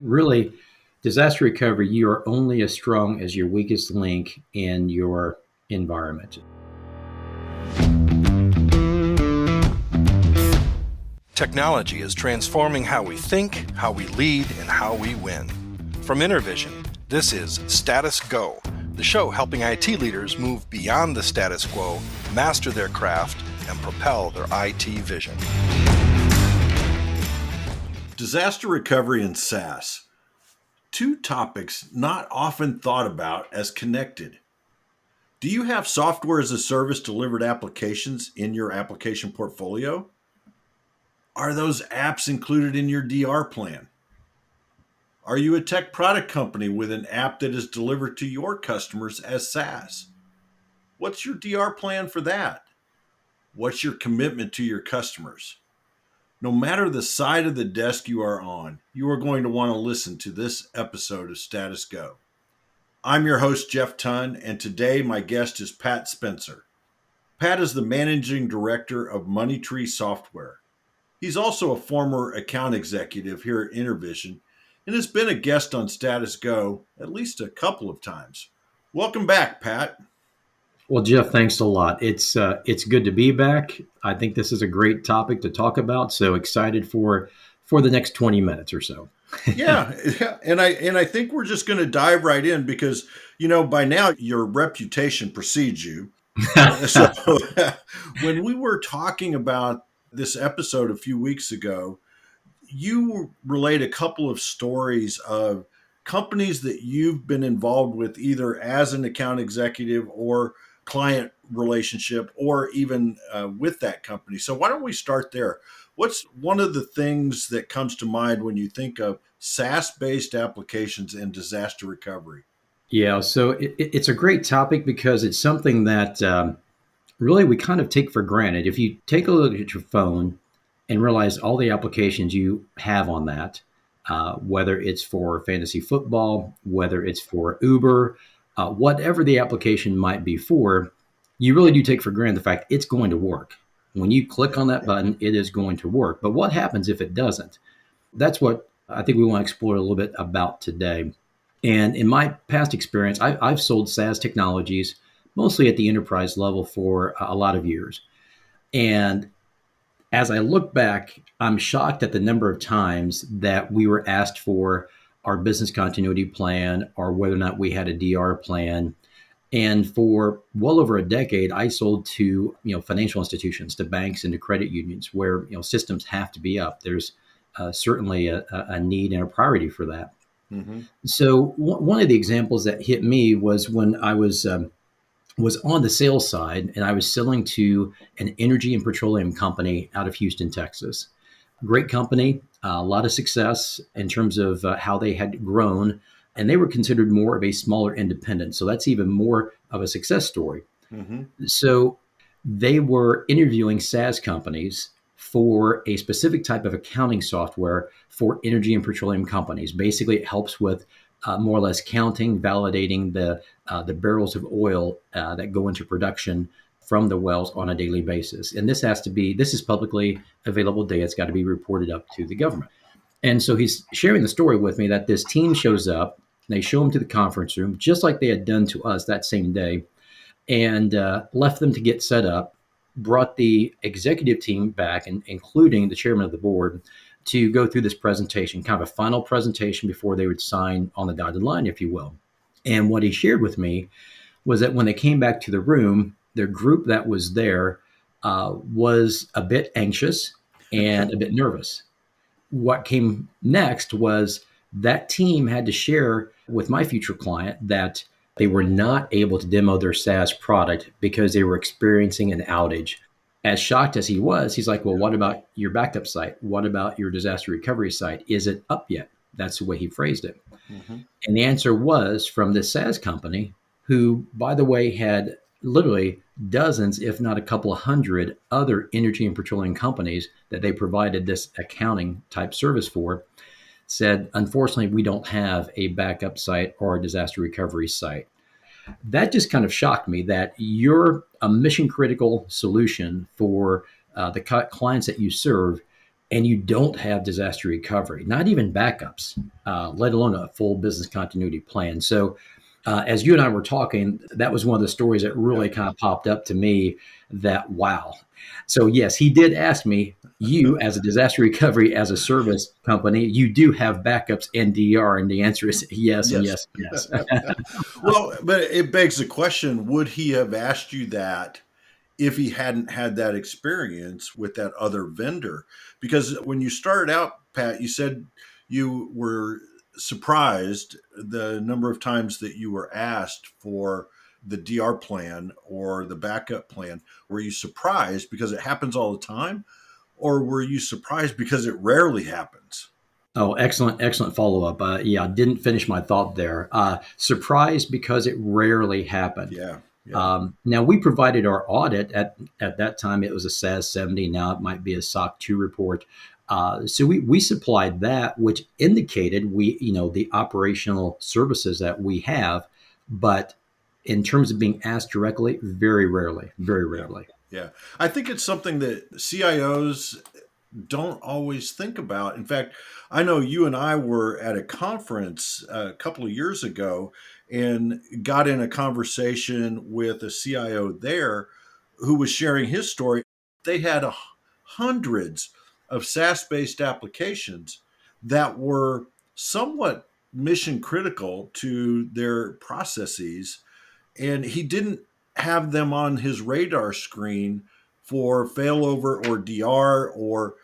Really, disaster recovery, you are only as strong as your weakest link in your environment. Technology is transforming how we think, how we lead, and how we win. From Intervision, this is Status Go, the show helping IT leaders move beyond the status quo, master their craft, and propel their IT vision. Disaster recovery and SaaS. Two topics not often thought about as connected. Do you have software as a service delivered applications in your application portfolio? Are those apps included in your DR plan? Are you a tech product company with an app that is delivered to your customers as SaaS? What's your DR plan for that? What's your commitment to your customers? No matter the side of the desk you are on, you are going to want to listen to this episode of Status Go. I'm your host, Jeff Tunn, and today my guest is Pat Spencer. Pat is the Managing Director of Moneytree Software. He's also a former account executive here at Intervision and has been a guest on Status Go at least a couple of times. Welcome back, Pat. Well, Jeff, thanks a lot. It's good to be back. I think this is a great topic to talk about. So excited for the next 20 minutes or so. yeah, and I think we're just going to dive right in because by now your reputation precedes you. So when we were talking about this episode a few weeks ago, you relate a couple of stories of companies that you've been involved with either as an account executive or client relationship or even with that company. So why don't we start there? What's one of the things that comes to mind when you think of SaaS-based applications and disaster recovery? Yeah, so it's a great topic because it's something that really we kind of take for granted. If you take a look at your phone and realize all the applications you have on that, whether it's for fantasy football, whether it's for Uber, whatever the application might be for, you really do take for granted the fact it's going to work. When you click on that button, it is going to work. But what happens if it doesn't? That's what I think we want to explore a little bit about today. And in my past experience, I've sold SaaS technologies, mostly at the enterprise level for a lot of years. And as I look back, I'm shocked at the number of times that we were asked for our business continuity plan or whether or not we had a DR plan. And for well over a decade, I sold to financial institutions, to banks and to credit unions where systems have to be up. There's certainly a need and a priority for that. Mm-hmm. So one of the examples that hit me was when I was on the sales side, and I was selling to an energy and petroleum company out of Houston, Texas. Great company, a lot of success in terms of how they had grown, and they were considered more of a smaller independent. So that's even more of a success story. Mm-hmm. So they were interviewing SaaS companies for a specific type of accounting software for energy and petroleum companies. Basically, it helps with more or less counting, validating the barrels of oil that go into production from the wells on a daily basis. And this is publicly available data. It's got to be reported up to the government. And so he's sharing the story with me that this team shows up, and they show him to the conference room, just like they had done to us that same day, and left them to get set up, brought the executive team back, and including the chairman of the board, to go through this presentation, kind of a final presentation before they would sign on the dotted line, if you will. And what he shared with me was that when they came back to the room, their group that was there was a bit anxious and a bit nervous. What came next was that team had to share with my future client that they were not able to demo their SaaS product because they were experiencing an outage. As shocked as he was, he's like, well, what about your backup site? What about your disaster recovery site? Is it up yet? That's the way he phrased it. Mm-hmm. And the answer was from this SaaS company, who, by the way, had literally dozens, if not a couple of hundred other energy and petroleum companies that they provided this accounting type service for, said, unfortunately, we don't have a backup site or a disaster recovery site. That just kind of shocked me that you're a mission critical solution for the clients that you serve, and you don't have disaster recovery, not even backups, let alone a full business continuity plan. So, as you and I were talking, that was one of the stories that really Yeah. kind of popped up to me that, wow. So, yes, he did ask me, you as a disaster recovery as a service company, you do have backups and DR. And the answer is yes, and Yes. yes, and yes. Well, but it begs the question, would he have asked you that if he hadn't had that experience with that other vendor? Because when you started out, Pat, you said you were surprised the number of times that you were asked for the DR plan or the backup plan. Were you surprised because it happens all the time? Or were you surprised because it rarely happens? Oh, excellent, excellent follow up. Yeah, I didn't finish my thought there. Surprised because it rarely happened. Yeah. Yeah. Now we provided our audit at that time. It was a SAS 70. Now it might be a SOC 2 report. So we supplied that, which indicated the operational services that we have, but in terms of being asked directly, very rarely, very Yeah. rarely. Yeah. I think it's something that CIOs don't always think about. In fact, I know you and I were at a conference a couple of years ago and got in a conversation with a CIO there who was sharing his story. They had hundreds of SaaS based applications that were somewhat mission critical to their processes, and he didn't have them on his radar screen for failover or DR or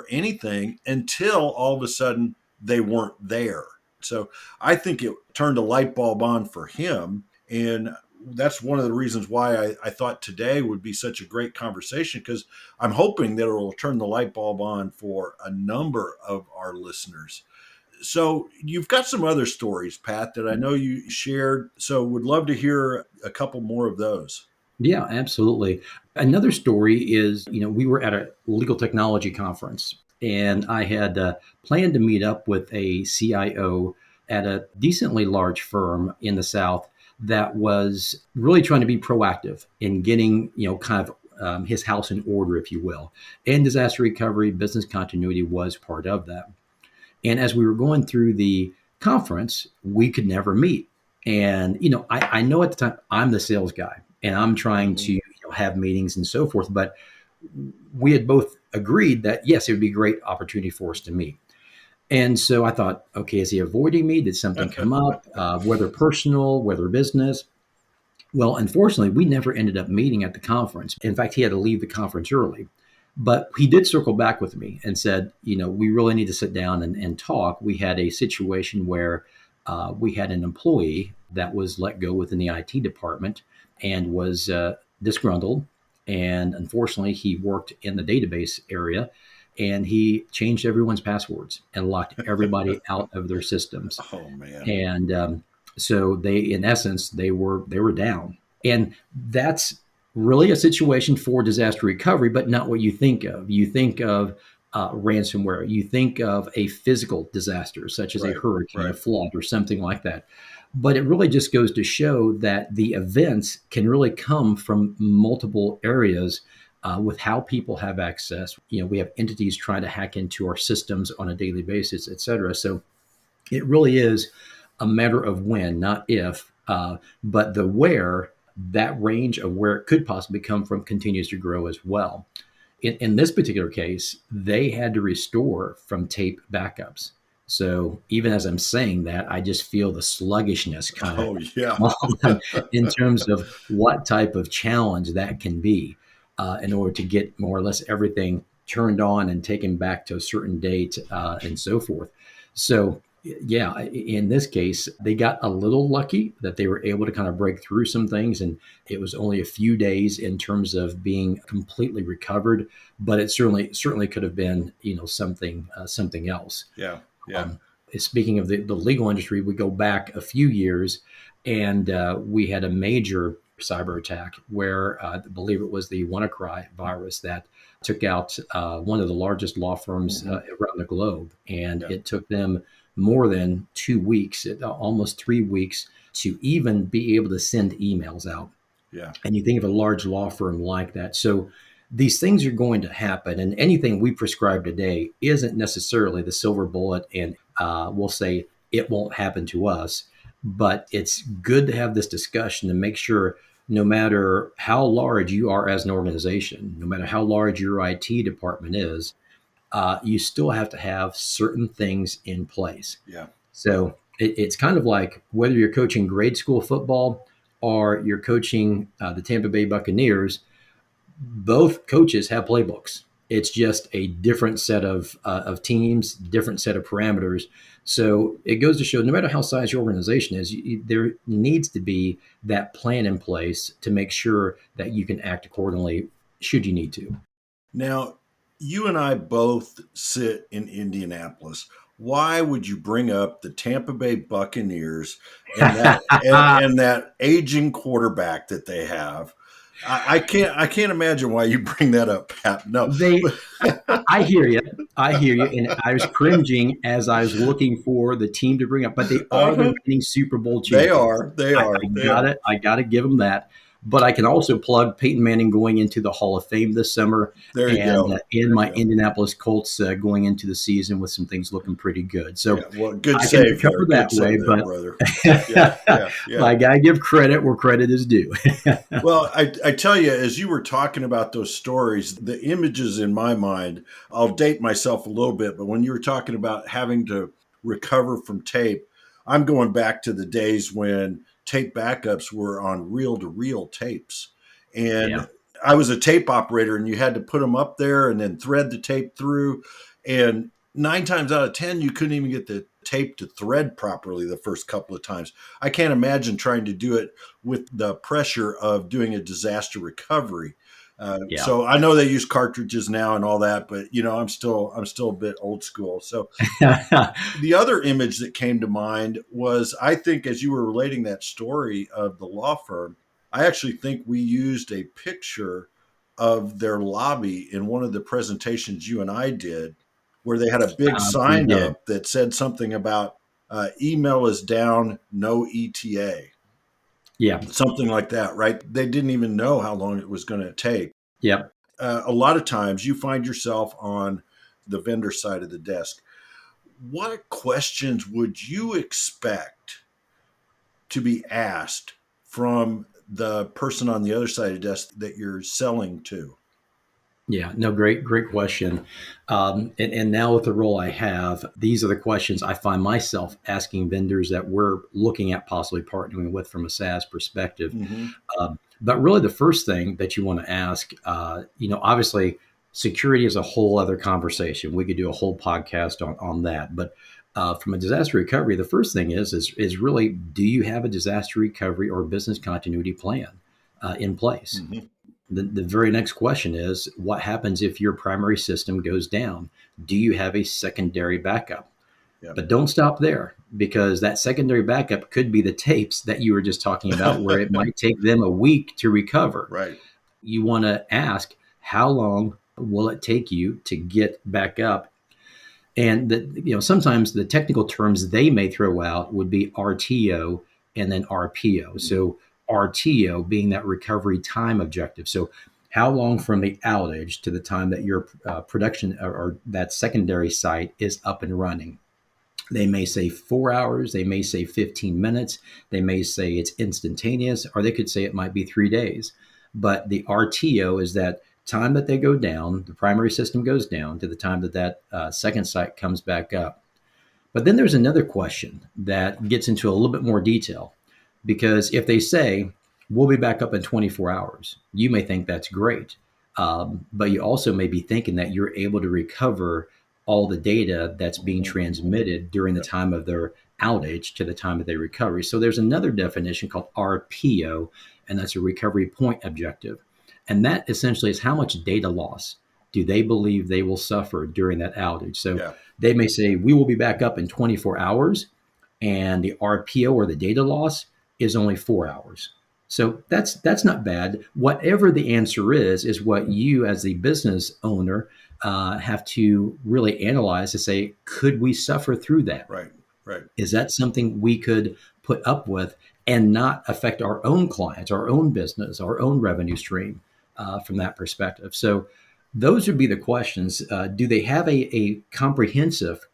anything until all of a sudden they weren't there. So I think it turned a light bulb on for him. And that's one of the reasons why I thought today would be such a great conversation, because I'm hoping that it will turn the light bulb on for a number of our listeners. So you've got some other stories, Pat, that I know you shared. So would love to hear a couple more of those. Yeah, absolutely. Another story is, we were at a legal technology conference, and I had planned to meet up with a CIO at a decently large firm in the South that was really trying to be proactive in getting, kind of his house in order, if you will. And disaster recovery, business continuity was part of that. And as we were going through the conference, we could never meet. And, I know at the time I'm the sales guy and I'm trying Mm-hmm. to have meetings and so forth. But we had both agreed that, yes, it would be a great opportunity for us to meet. And so I thought, okay, is he avoiding me? Did something come up, whether personal, whether business? Well, unfortunately, we never ended up meeting at the conference. In fact, he had to leave the conference early. But he did circle back with me and said, we really need to sit down and talk. We had a situation where we had an employee that was let go within the IT department and was disgruntled. And unfortunately, he worked in the database area and he changed everyone's passwords and locked everybody out of their systems. Oh man. And so they, in essence, they were down, and that's really a situation for disaster recovery, but not what you think of. You think of ransomware. You think of a physical disaster, such as a Right. hurricane, a Right. flood, or something like that. But it really just goes to show that the events can really come from multiple areas with how people have access. We have entities trying to hack into our systems on a daily basis, et cetera. So it really is a matter of when, not if, but the where. That range of where it could possibly come from continues to grow as well. In this particular case, they had to restore from tape backups. So even as I'm saying that, I just feel the sluggishness kind of Oh yeah. come on in terms of what type of challenge that can be in order to get more or less everything turned on and taken back to a certain date and so forth. So yeah, in this case, they got a little lucky that they were able to kind of break through some things, and it was only a few days in terms of being completely recovered. But it certainly could have been, something else. Yeah. Yeah. Um, Speaking of the legal industry, we go back a few years, and we had a major cyber attack where I believe it was the WannaCry virus that took out one of the largest law firms Mm-hmm. around the globe, and Yeah. it took them more than 2 weeks, almost 3 weeks, to even be able to send emails out. Yeah. And you think of a large law firm like that. So these things are going to happen, and anything we prescribe today isn't necessarily the silver bullet, and we'll say it won't happen to us. But it's good to have this discussion and make sure no matter how large you are as an organization, no matter how large your IT department is, you still have to have certain things in place. Yeah. So it's kind of like whether you're coaching grade school football or you're coaching the Tampa Bay Buccaneers, both coaches have playbooks. It's just a different set of teams, different set of parameters. So it goes to show no matter how size your organization is, there needs to be that plan in place to make sure that you can act accordingly should you need to. Now, you and I both sit in Indianapolis. Why would you bring up the Tampa Bay Buccaneers and that aging quarterback that they have? I can't imagine why you bring that up, Pat. No, I hear you. I hear you. And I was cringing as I was looking for the team to bring up, but they are the reigning Super Bowl champions. They are. I got to give them that. But I can also plug Peyton Manning going into the Hall of Fame this summer, and my Indianapolis Colts going into the season with some things looking pretty good. So good I save can cover there. that way, but brother. I got to give credit where credit is due. Well, I tell you, as you were talking about those stories, the images in my mind, I'll date myself a little bit, but when you were talking about having to recover from tape, I'm going back to the days when tape backups were on reel-to-reel tapes. And I was a tape operator, and you had to put them up there and then thread the tape through. And 9 times out of 10, you couldn't even get the tape to thread properly the first couple of times. I can't imagine trying to do it with the pressure of doing a disaster recovery. So I know they use cartridges now and all that, but I'm still a bit old school. So the other image that came to mind was, I think, as you were relating that story of the law firm, I actually think we used a picture of their lobby in one of the presentations you and I did, where they had a big sign up that said something about email is down, no ETA. Yeah. Something like that, right? They didn't even know how long it was going to take. Yep. A lot of times you find yourself on the vendor side of the desk. What questions would you expect to be asked from the person on the other side of the desk that you're selling to? Yeah, no, great question. And now with the role I have, these are the questions I find myself asking vendors that we're looking at possibly partnering with from a SaaS perspective. Mm-hmm. But really the first thing that you want to ask, obviously security is a whole other conversation. We could do a whole podcast on that. But from a disaster recovery, the first thing is really, do you have a disaster recovery or business continuity plan in place? Mm-hmm. The very next question is, what happens if your primary system goes down? Do you have a secondary backup? Yep. But don't stop there, because that secondary backup could be the tapes that you were just talking about, where it might take them a week to recover. Right. You want to ask, how long will it take you to get back up? And sometimes the technical terms they may throw out would be RTO and then RPO. Mm-hmm. So RTO being that recovery time objective. So how long from the outage to the time that your production or that secondary site is up and running? They may say 4 hours, they may say 15 minutes, they may say it's instantaneous, or they could say it might be 3 days. But the RTO is that time that they go down, the primary system goes down, to the time that second site comes back up. But then there's another question that gets into a little bit more detail. Because if they say, we'll be back up in 24 hours, you may think that's great. But you also may be thinking that you're able to recover all the data that's being transmitted during the time of their outage to the time of their recovery. So there's another definition called RPO, and that's a recovery point objective. And that essentially is how much data loss do they believe they will suffer during that outage. So they may say, we will be back up in 24 hours, and the RPO, or the data loss, is only 4 hours. So that's not bad. Whatever the answer is what you as the business owner have to really analyze to say, could we suffer through that? Right. Is that something we could put up with and not affect our own clients, our own business, our own revenue stream? from that perspective. So those would be the questions. Do they have a comprehensive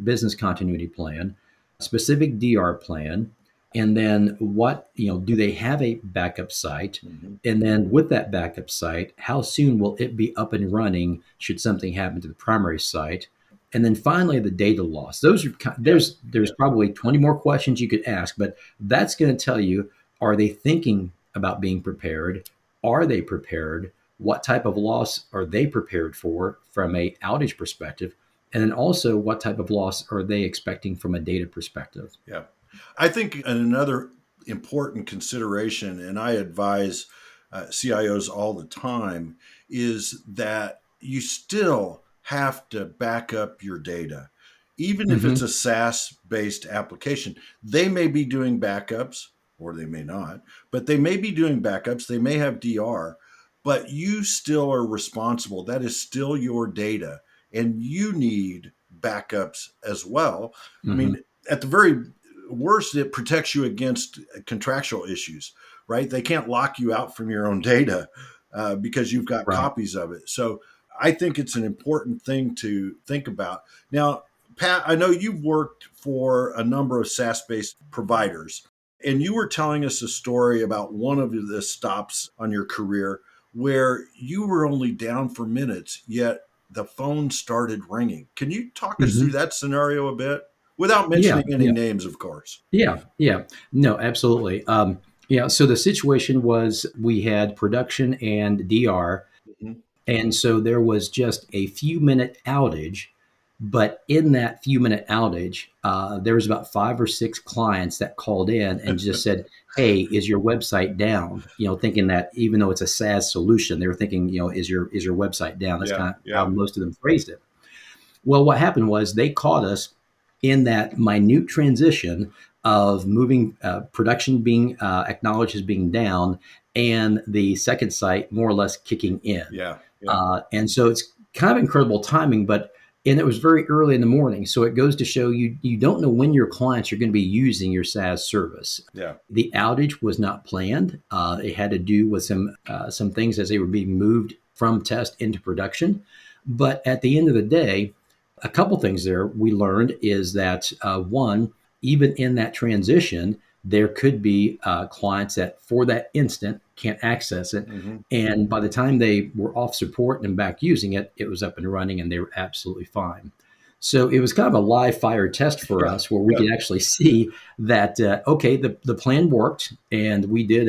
business continuity plan, specific DR plan? And then do they have a backup site? Mhm. And then with that backup site, how soon will it be up and running should something happen to the primary site? And then finally, the data loss. Those are Yeah. there's probably 20 more questions you could ask, but that's going to tell you, are they thinking about being prepared? Are they prepared? What type of loss are they prepared for from a outage perspective? And then also, what type of loss are they expecting from a data perspective? Yeah. I think another important consideration, and I advise CIOs all the time, is that you still have to back up your data. Even if it's Mm-hmm. a SaaS based application, they may be doing backups or they may not, but they may be doing backups. They may have DR, but you still are responsible. That is still your data, and you need backups as well. I Mm-hmm. mean, at the very worst, it protects you against contractual issues, right? They can't lock you out from your own data because you've got Right. copies of it. So I think it's an important thing to think about. Now, Pat, I know you've worked for a number of SaaS based providers, and you were telling us a story about one of the stops on your career where you were only down for minutes, yet the phone started ringing. Can you talk us through Mm-hmm. that scenario a bit? Without Yeah. mentioning any Yeah. names, of course. Yeah. Yeah. No, absolutely. Yeah. So the situation was we had production and DR. Mhm. And so there was just a few-minute outage. But in that few-minute outage, there was about 5 or 6 clients that called in and just said, "Hey, is your website down?" Thinking that even though it's a SaaS solution, they were thinking, is your website down? That's Yeah, kind of how yeah, most of them phrased it. Well, what happened was they caught us in that minute transition of moving production being acknowledged as being down and the second site more or less kicking in. yeah, yeah, And so it's kind of incredible timing, and it was very early in the morning. So it goes to show you don't know when your clients are going to be using your SaaS service. yeah, The outage was not planned. It had to do with some things as they were being moved from test into production. But at the end of the day, a couple things there we learned is that one, even in that transition, there could be clients that for that instant can't access it. hmm, And by the time they were off support and back using it, it was up and running and they were absolutely fine. So it was kind of a live fire test for yeah, us where we yeah, could actually see that, okay, the plan worked. And we did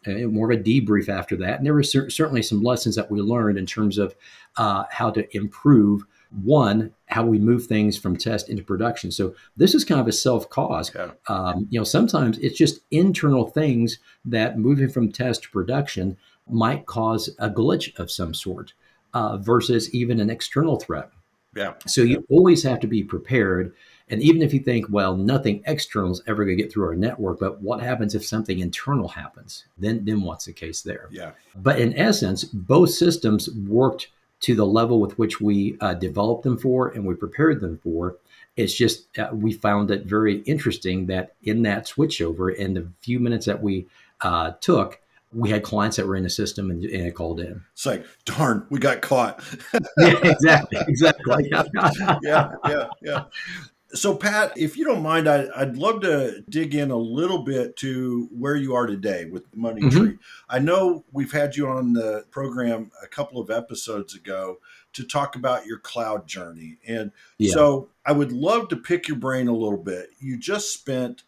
more of a debrief after that. And there were certainly some lessons that we learned in terms of how to improve one, how we move things from test into production. So this is kind of a self-cause. yeah, Sometimes it's just internal things that moving from test to production might cause a glitch of some sort versus even an external threat. yeah, So yeah, you always have to be prepared. And even if you think, well, nothing external is ever going to get through our network, but what happens if something internal happens? Then what's the case there? yeah, But in essence, both systems worked to the level with which we developed them for and we prepared them for. It's just we found it very interesting that in that switchover, in the few minutes that we took, we had clients that were in the system and it called in. It's like, darn, we got caught. Yeah, exactly, exactly. Yeah, yeah, yeah. So, Pat, if you don't mind, I'd love to dig in a little bit to where you are today with Hmm. Moneytree. I know we've had you on the program a couple of episodes ago to talk about your cloud journey. And Yeah. so I would love to pick your brain a little bit. You just spent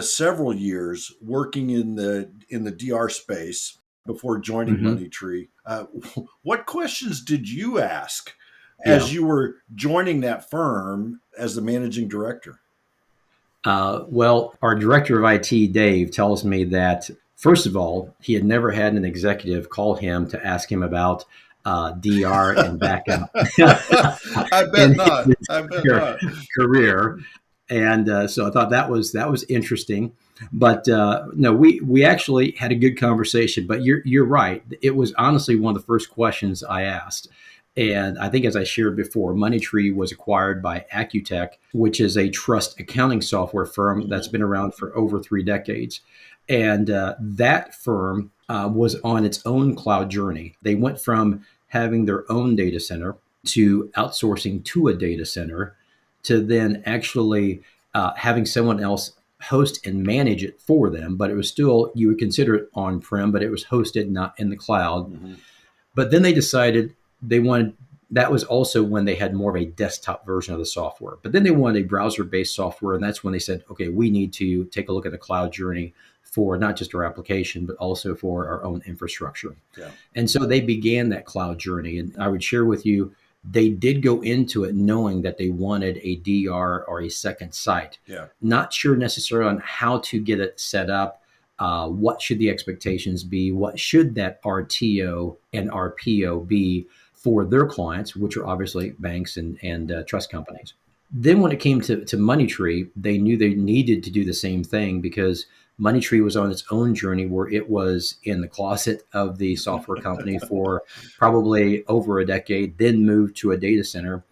several years working in the DR space before joining Hmm. Moneytree. What questions did you ask Yeah. as you were joining that firm as the managing director? Well, our director of IT, Dave, tells me that, first of all, he had never had an executive call him to ask him about DR and backup I bet in not. his I bet not. career. And so I thought that was interesting. But no, we actually had a good conversation. But you're right. It was honestly one of the first questions I asked. And I think, as I shared before, Moneytree was acquired by Accutech, which is a trust accounting software firm that's Mhm. been around for over 3 decades. And that firm was on its own cloud journey. They went from having their own data center to outsourcing to a data center to then actually having someone else host and manage it for them. But it was still, you would consider it on prem, but it was hosted, not in the cloud. Mm-hmm. But then they decided they wanted, that was also when they had more of a desktop version of the software. But then they wanted a browser based software. And that's when they said, okay, we need to take a look at the cloud journey for not just our application, but also for our own infrastructure. Yeah. And so they began that cloud journey. And I would share with you, they did go into it knowing that they wanted a DR or a second site. Yeah. Not sure necessarily on how to get it set up. What should the expectations be? What should that RTO and RPO be for their clients, which are obviously banks and trust companies? Then when it came to Moneytree, they knew they needed to do the same thing because Moneytree was on its own journey where it was in the closet of the software company for probably over a decade, then moved to a data center,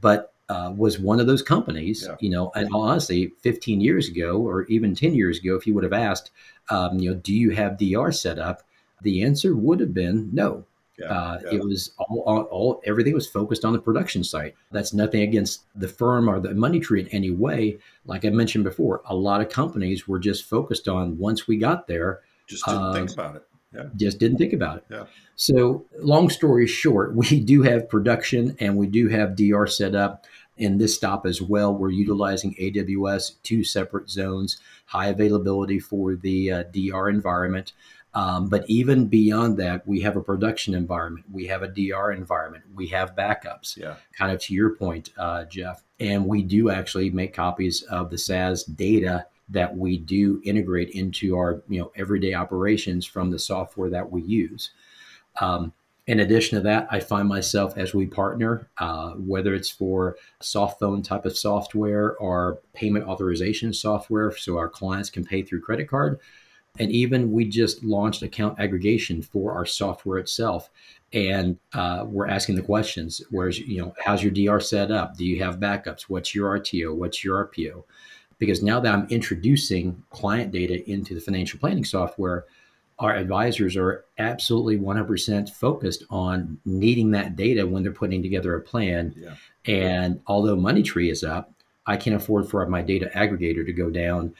but was one of those companies, Yeah. And honestly, 15 years ago or even 10 years ago, if you would have asked, do you have DR set up? The answer would have been no. Yeah. It was all everything was focused on the production site. That's nothing against the firm or the money tree in any way. Like I mentioned before, a lot of companies were just focused on once we got there, Just didn't uh, think about it. Yeah. just didn't think about it. Yeah. So, long story short, we do have production and we do have DR set up in this stop as well. We're utilizing AWS, two separate zones, high availability for the DR environment. But even beyond that, we have a production environment, we have a DR environment, we have backups, Yeah. kind of to your point, Jeff. And we do actually make copies of the SaaS data that we do integrate into our everyday operations from the software that we use. Um, in addition to that, I find myself as we partner, whether it's for soft phone type of software or payment authorization software, so our clients can pay through credit card. And even we just launched account aggregation for our software itself. And we're asking the questions, how's your DR set up? Do you have backups? What's your RTO? What's your RPO? Because now that I'm introducing client data into the financial planning software, our advisors are absolutely 100% focused on needing that data when they're putting together a plan. Yeah. And although Moneytree is up, I can't afford for my data aggregator to go down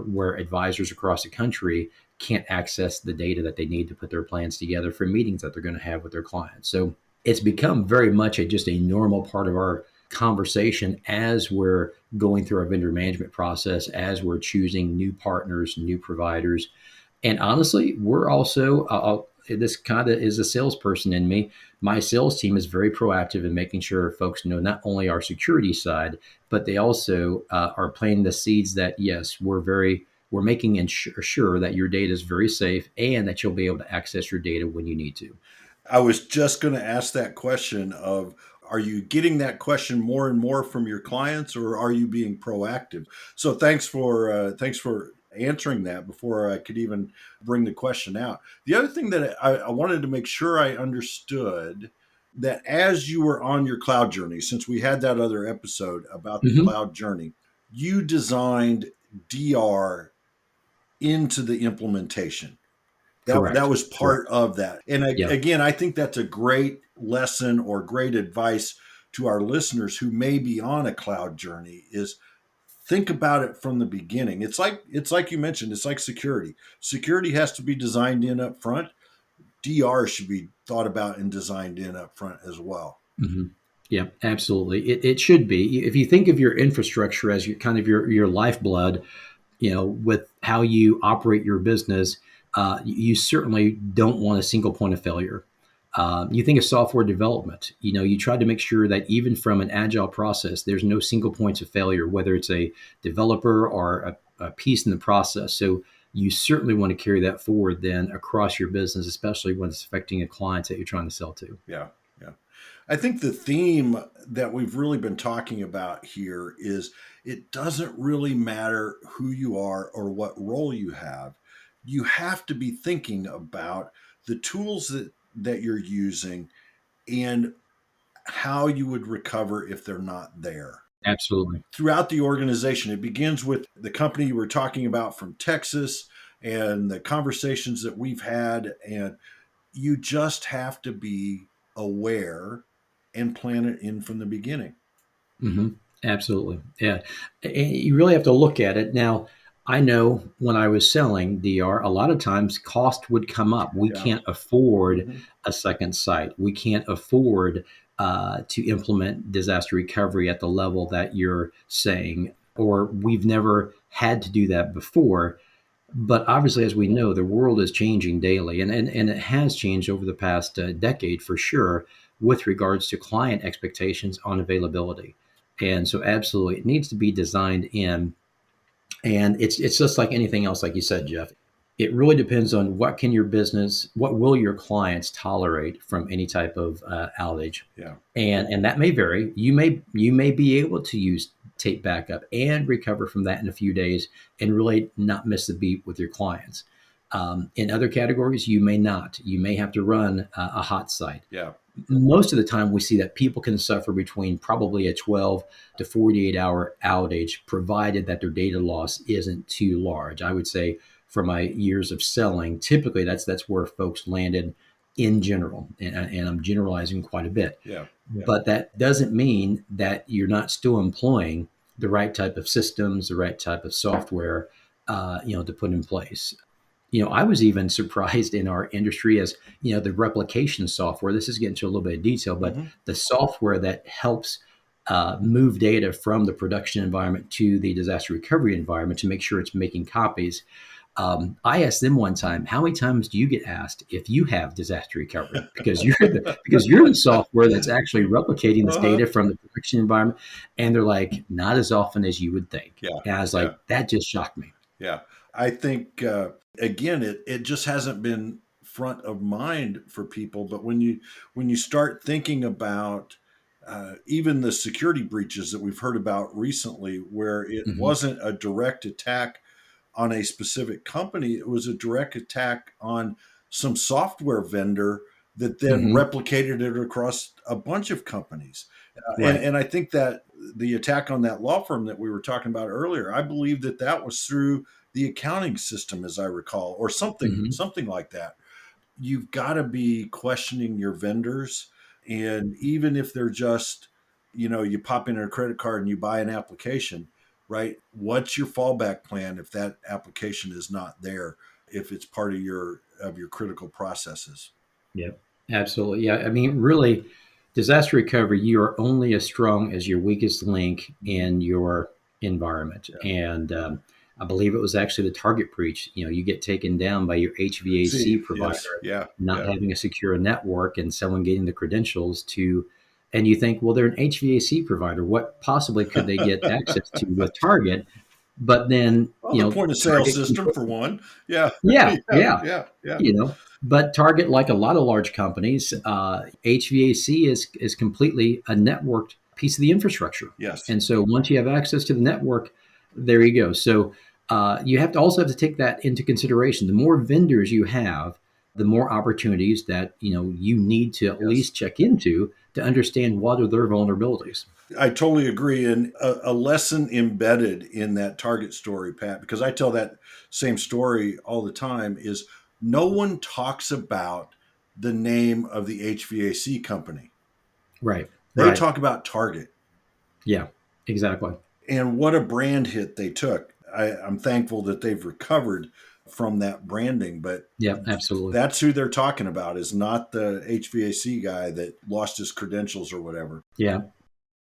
where advisors across the country can't access the data that they need to put their plans together for meetings that they're going to have with their clients. So it's become very much just a normal part of our conversation as we're going through our vendor management process, as we're choosing new partners, new providers. And honestly, we're also, this kind of is a salesperson in me. My sales team is very proactive in making sure folks know not only our security side, but they also are planting the seeds that, yes, we're making sure that your data is very safe and that you'll be able to access your data when you need to. I was just going to ask that question of, are you getting that question more and more from your clients, or are you being proactive? So thanks for answering that before I could even bring the question out. The other thing that I wanted to make sure I understood, that as you were on your cloud journey, since we had that other episode about the Mm-hmm. cloud journey, you designed DR into the implementation. That Correct. was Correct. part of that. And Yeah. again, I think that's a great lesson or great advice to our listeners who may be on a cloud journey, is think about it from the beginning. It's like you mentioned, it's like security. Security has to be designed in up front. DR should be thought about and designed in up front as well. Mm-hmm. Yeah, absolutely. It should be. If you think of your infrastructure as your kind of your lifeblood, with how you operate your business, you certainly don't want a single point of failure. You think of software development, you try to make sure that even from an agile process, there's no single points of failure, whether it's a developer or a piece in the process. So you certainly want to carry that forward then across your business, especially when it's affecting a client that you're trying to sell to. Yeah. Yeah. I think the theme that we've really been talking about here is, it doesn't really matter who you are or what role you have. You have to be thinking about the tools that you're using and how you would recover if they're not there. Absolutely. Throughout the organization, it begins with the company you were talking about from Texas, and the conversations that we've had. And you just have to be aware and plan it in from the beginning. Hmm. Absolutely. Yeah. And you really have to look at it. Now, I know when I was selling DR, a lot of times cost would come up. We Yeah. can't afford Hmm. a second site. We can't afford to implement disaster recovery at the level that you're saying, or we've never had to do that before. But obviously, as we know, the world is changing daily, and it has changed over the past decade for sure with regards to client expectations on availability. And so, absolutely, it needs to be designed in. And it's just like anything else, like you said, Jeff. It really depends on what will your clients tolerate from any type of outage, Yeah. and that may vary. You may be able to use tape backup and recover from that in a few days, and really not miss the beat with your clients. In other categories, you may not. You may have to run a hot site. Yeah. Most of the time we see that people can suffer between probably a 12 to 48 hour outage, provided that their data loss isn't too large. I would say for my years of selling, typically that's where folks landed in general, and I'm generalizing quite a bit. Yeah. But that doesn't mean that you're not still employing the right type of systems, the right type of software, to put in place. I was even surprised in our industry as, the replication software. This is getting to a little bit of detail, but Hmm. the software that helps move data from the production environment to the disaster recovery environment to make sure it's making copies. I asked them one time, how many times do you get asked if you have disaster recovery? Because you're the software that's actually replicating this Uh-huh. data from the production environment, and they're like, not as often as you would think. Yeah. And I was Yeah. like, that just shocked me. Yeah. I think again, it just hasn't been front of mind for people. But when you start thinking about even the security breaches that we've heard about recently, where it Hmm. wasn't a direct attack on a specific company, it was a direct attack on some software vendor that then Hmm. replicated it across a bunch of companies. And, Right. and I think that the attack on that law firm that we were talking about earlier, I believe that was through the accounting system, as I recall, or something, Hmm. something like that. You've got to be questioning your vendors. And even if they're just, you pop in a credit card and you buy an application, right? What's your fallback plan if that application is not there, if it's part of your critical processes? Yep. Absolutely. Yeah. I mean, really, disaster recovery, you are only as strong as your weakest link Mhm. in your environment. Yeah. And I believe it was actually the target breach. You get taken down by your HVAC See, yes, provider yeah, not yeah, having a secure network and someone getting the credentials to, and you think, well, they're an HVAC provider. What possibly could they get access to with Target? But then, well, the point of sale Target system for one. Yeah. yeah, Yeah, yeah. yeah, yeah. But Target, like a lot of large companies, HVAC is completely a networked piece of the infrastructure. Yes. And so once you have access to the network, there you go. So you have to also have to take that into consideration. The more vendors you have, the more opportunities that you need to at Yes. least check into to understand what are their vulnerabilities. I totally agree. And a lesson embedded in that Target story, Pat, because I tell that same story all the time, is no one talks about the name of the HVAC company. Right. They Right. talk about Target Yeah. Exactly. and what a brand hit they took. I'm thankful that they've recovered from that branding, but Yeah. Absolutely. that's who they're talking about, is not the HVAC guy that lost his credentials or whatever. Yeah.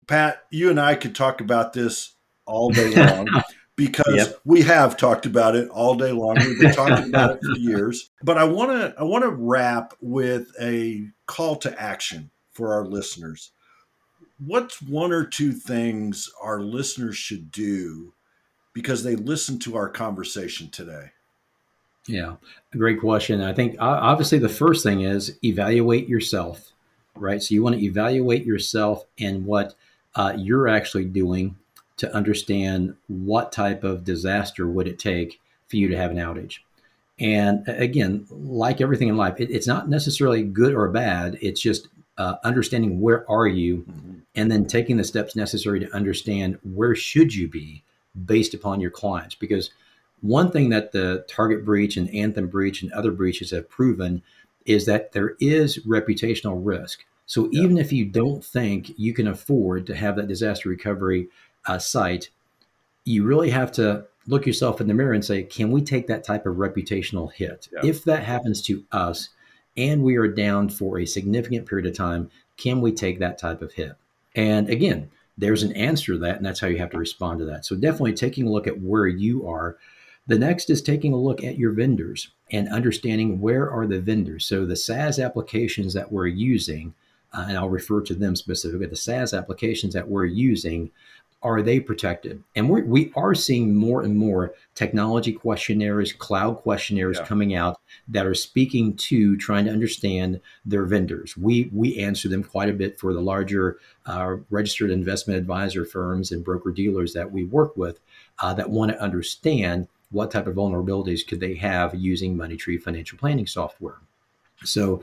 Pat, you and I could talk about this all day long because Yep. we have talked about it all day long. We've been talking about it for years. But I want to wrap with a call to action for our listeners. What's one or two things our listeners should do because they listened to our conversation today? Yeah, great question. I think obviously the first thing is evaluate yourself, right? So you want to evaluate yourself and what you're actually doing to understand what type of disaster would it take for you to have an outage. And again, like everything in life, it's not necessarily good or bad. It's just understanding where are you, Mhm. and then taking the steps necessary to understand where should you be based upon your clients. Because one thing that the Target breach and Anthem breach and other breaches have proven is that there is reputational risk. So Yeah. even if you don't think you can afford to have that disaster recovery site, you really have to look yourself in the mirror and say, can we take that type of reputational hit? Yeah. If that happens to us and we are down for a significant period of time, can we take that type of hit? And again, there's an answer to that, and that's how you have to respond to that. So definitely taking a look at where you are. The next is taking a look at your vendors and understanding where are the vendors. So the SaaS applications that we're using, and I'll refer to them specifically, the SaaS applications that we're using, are they protected? And we are seeing more and more technology questionnaires, cloud questionnaires coming out that are speaking to trying to understand their vendors. We answer them quite a bit for the larger registered investment advisor firms and broker dealers that we work with that want to understand what type of vulnerabilities could they have using Moneytree financial planning software. So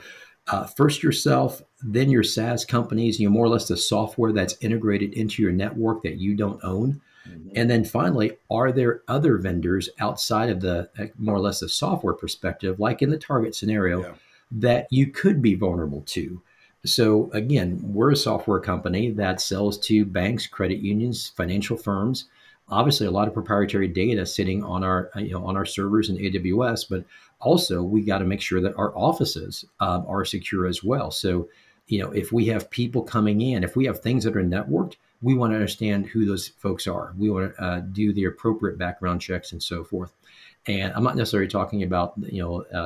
first yourself, then your SaaS companies, more or less the software that's integrated into your network that you don't own. Mhm. And then finally, are there other vendors outside of the more or less the software perspective, like in the Target scenario, that you could be vulnerable to? So again, we're a software company that sells to banks, credit unions, financial firms. Obviously, a lot of proprietary data sitting on our on our servers in AWS, but also we got to make sure that our offices are secure as well. So if we have people coming in, if we have things that are networked, we want to understand who those folks are. We want to do the appropriate background checks and so forth. And I'm not necessarily talking about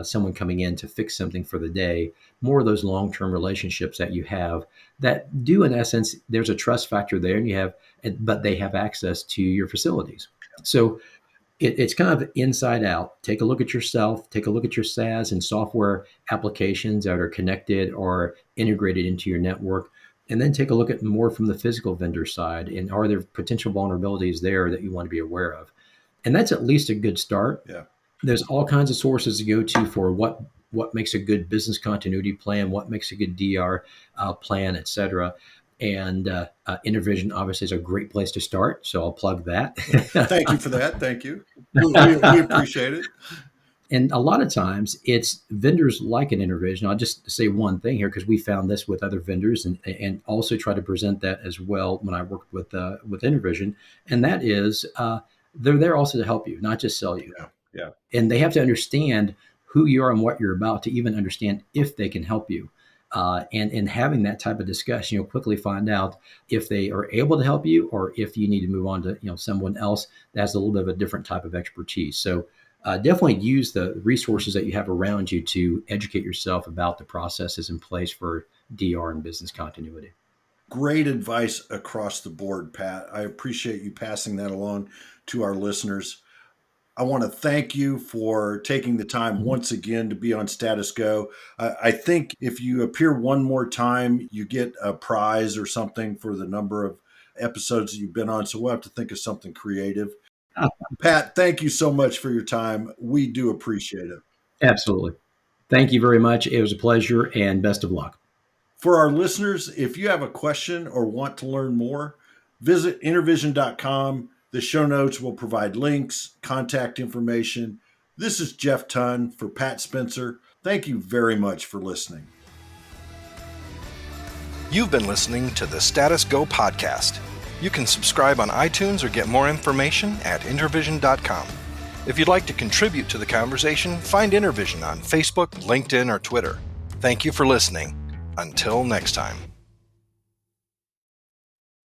someone coming in to fix something for the day. More of those long-term relationships that you have that do, in essence, there's a trust factor there, but they have access to your facilities. So it's kind of inside out. Take a look at yourself. Take a look at your SaaS and software applications that are connected or integrated into your network. And then take a look at more from the physical vendor side. And are there potential vulnerabilities there that you want to be aware of? And that's at least a good start. Yeah. There's all kinds of sources to go to for what makes a good business continuity plan, what makes a good DR plan, et cetera. And Intervision obviously is a great place to start. So I'll plug that. Thank you for that. Thank you. We appreciate it. And a lot of times it's vendors like an Intervision. I'll just say one thing here because we found this with other vendors and also try to present that as well when I worked with Intervision. And that is they're there also to help you, not just sell you. Yeah. And they have to understand who you are and what you're about to even understand if they can help you. And in having that type of discussion, you'll quickly find out if they are able to help you or if you need to move on to someone else that has a little bit of a different type of expertise. So definitely use the resources that you have around you to educate yourself about the processes in place for DR and business continuity. Great advice across the board, Pat. I appreciate you passing that along to our listeners. I want to thank you for taking the time once again to be on Status Go. I think if you appear one more time, you get a prize or something for the number of episodes that you've been on. So we'll have to think of something creative. Pat, thank you so much for your time. We do appreciate it. Absolutely. Thank you very much. It was a pleasure and best of luck. For our listeners, if you have a question or want to learn more, visit intervision.com. The show notes will provide links, contact information. This is Jeff Tunn for Pat Spencer. Thank you very much for listening. You've been listening to the Status Go podcast. You can subscribe on iTunes or get more information at intervision.com. If you'd like to contribute to the conversation, find Intervision on Facebook, LinkedIn, or Twitter. Thank you for listening. Until next time.